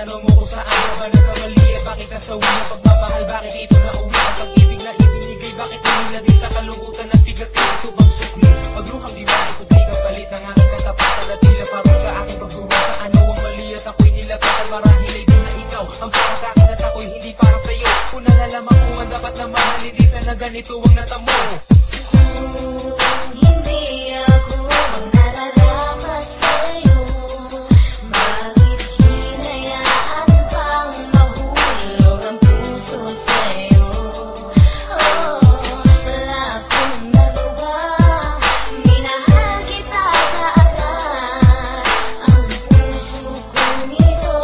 Tinatanong mo kung saan ka ba nagkamali, eh bakit nasawi ang pagmamahal, bakit ito na uwi ang pag-ibig na ibinigay, bakit tumila din sa kalungkutan at tigatin, ito bang sukli? Pagluhang di ba ito di kapalit ng aking katapatan at tila parang sa aking pagdurusa, ano ang mali at ako'y nilapatan, marahil ay di na ikaw ang para sa akin at ako'y hindi para sa'yo. Kung nalalaman ko ang dapat na mahal, hindi sana ganito ang natamo. Hindi ako manararapat sa'yo, bakit hinayaan pang mahulog ang puso sa'yo? Oh, wala akong nagawa, minahal kita kaagad, ang puso ko nito,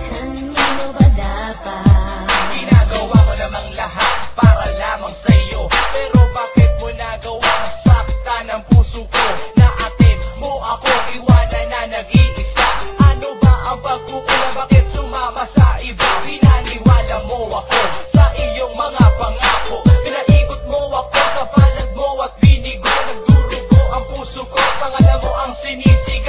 kanino ba dapat? Ginagawa ko namang lahat para lamang sa'yo, pero bakit mo nagawang saktan ang puso ko? Naatid mo ako, iwanan na nag-iisa. Ano ba ang pagkukula? Bakit sumama sa iba? Pinaniwala mo ako sa iyong mga pangako, pinaikot mo ako sa palad mo at binigo, nagdurugo ang puso ko, pangalan mo ang sinisigaw.